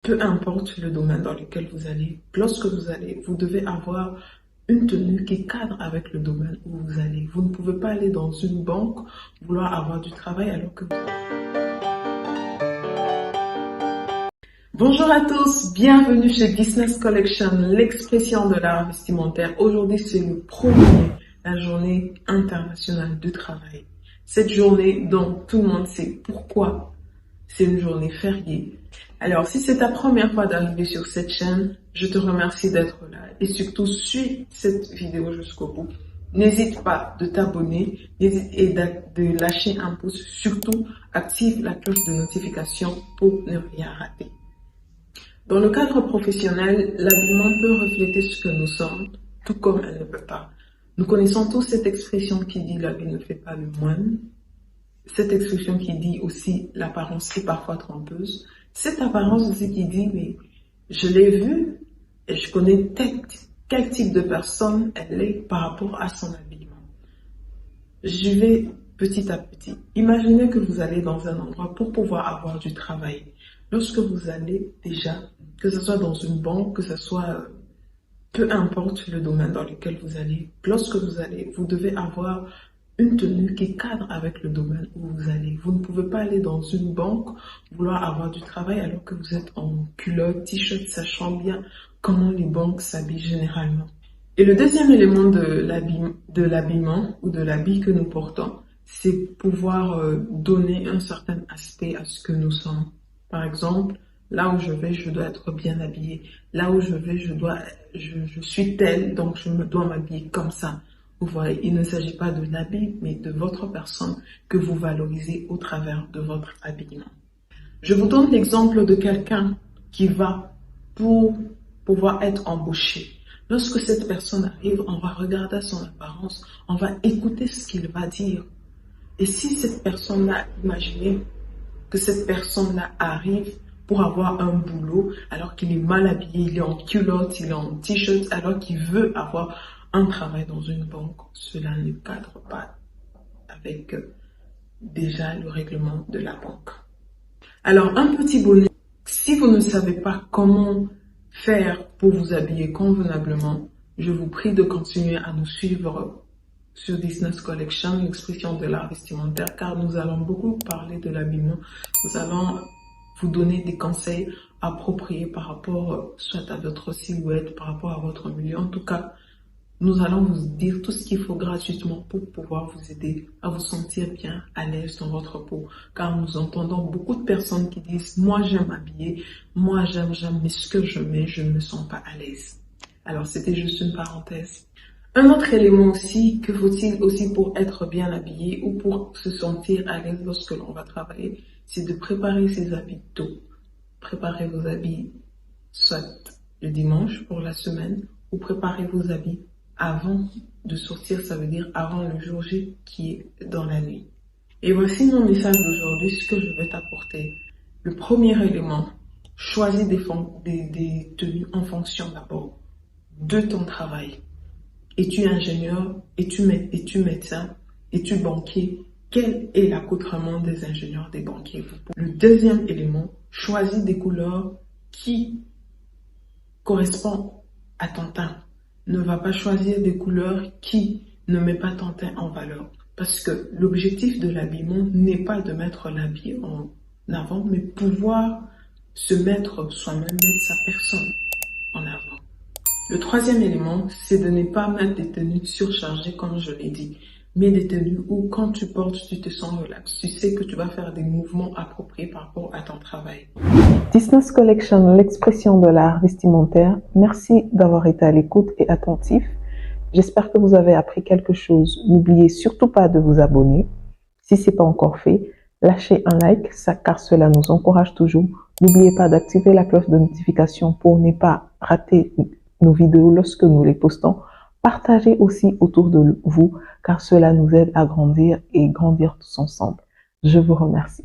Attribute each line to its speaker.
Speaker 1: Peu importe le domaine dans lequel vous allez, lorsque vous allez, vous devez avoir une tenue qui cadre avec le domaine où vous allez. Vous ne pouvez pas aller dans une banque, vouloir avoir du travail alors que... Bonjour à tous, bienvenue chez Business Collection, l'expression de l'art vestimentaire. Aujourd'hui, c'est le premier, la journée internationale du travail. Cette journée dont tout le monde sait pourquoi c'est une journée fériée. Alors, si c'est ta première fois d'arriver sur cette chaîne, je te remercie d'être là et surtout suis cette vidéo jusqu'au bout. N'hésite pas de t'abonner et de lâcher un pouce. Surtout, active la cloche de notification pour ne rien rater. Dans le cadre professionnel, l'habillement peut refléter ce que nous sommes, tout comme elle ne peut pas. Nous connaissons tous cette expression qui dit l'habit ne fait pas le moine. Cette expression qui dit aussi l'apparence est parfois trompeuse. Cette apparence aussi qui dit mais je l'ai vue et je connais quel type de personne elle est par rapport à son habillement. Je vais petit à petit. Imaginez que vous allez dans un endroit pour pouvoir avoir du travail. Lorsque vous allez déjà, que ce soit dans une banque, que ce soit peu importe le domaine dans lequel vous allez, lorsque vous allez, vous devez avoir une tenue qui cadre avec le domaine où vous allez. Vous ne pouvez pas aller dans une banque, vouloir avoir du travail alors que vous êtes en culotte, t-shirt, sachant bien comment les banques s'habillent généralement. Et le deuxième élément de l'habillement ou de l'habit que nous portons, c'est pouvoir donner un certain aspect à ce que nous sommes. Par exemple, là où je vais, je dois être bien habillée. Là où je vais, je suis telle, donc je me dois m'habiller comme ça. Vous voyez, il ne s'agit pas de l'habit, mais de votre personne que vous valorisez au travers de votre habillement. Je vous donne l'exemple de quelqu'un qui va pour pouvoir être embauché. Lorsque cette personne arrive, on va regarder son apparence, on va écouter ce qu'il va dire. Et si cette personne-là, imaginez que cette personne-là arrive pour avoir un boulot alors qu'il est mal habillé, il est en culotte, il est en t-shirt, alors qu'il veut avoir un travail dans une banque, cela ne cadre pas avec déjà le règlement de la banque. Alors, un petit bonus, si vous ne savez pas comment faire pour vous habiller convenablement, je vous prie de continuer à nous suivre sur Business Collection, l'expression de l'art vestimentaire, car nous allons beaucoup parler de l'habillement. Nous allons vous donner des conseils appropriés par rapport soit à votre silhouette, par rapport à votre milieu. En tout cas, nous allons vous dire tout ce qu'il faut gratuitement pour pouvoir vous aider à vous sentir bien à l'aise dans votre peau. Car nous entendons beaucoup de personnes qui disent « moi j'aime m'habiller, moi j'aime, mais ce que je mets, je ne me sens pas à l'aise ». Alors c'était juste une parenthèse. Un autre élément aussi, que faut-il aussi pour être bien habillé ou pour se sentir à l'aise lorsque l'on va travailler, c'est de préparer ses habits tôt. Préparez vos habits soit le dimanche pour la semaine ou préparez vos habits avant de sortir, ça veut dire avant le jour J qui est dans la nuit. Et voici mon message d'aujourd'hui, ce que je vais t'apporter. Le premier élément, choisis des tenues en fonction d'abord de ton travail. Es-tu ingénieur, es-tu médecin, es-tu banquier? Quel est l'accoutrement des ingénieurs, des banquiers? Le deuxième élément, choisis des couleurs qui correspondent à ton teint. Ne va pas choisir des couleurs qui ne mettent pas ton teint en valeur. Parce que l'objectif de l'habillement n'est pas de mettre l'habit en avant, mais pouvoir se mettre soi-même, mettre sa personne en avant. Le troisième élément, c'est de ne pas mettre des tenues surchargées, comme je l'ai dit, mais des tenues où quand tu portes, tu te sens relax. Tu sais que tu vas faire des mouvements appropriés par rapport à ton travail.
Speaker 2: Business Collection, l'expression de l'art vestimentaire. Merci d'avoir été à l'écoute et attentif. J'espère que vous avez appris quelque chose. N'oubliez surtout pas de vous abonner. Si ce n'est pas encore fait, lâchez un like, car cela nous encourage toujours. N'oubliez pas d'activer la cloche de notification pour ne pas rater nos vidéos lorsque nous les postons. Partagez aussi autour de vous, car cela nous aide à grandir et grandir tous ensemble. Je vous remercie.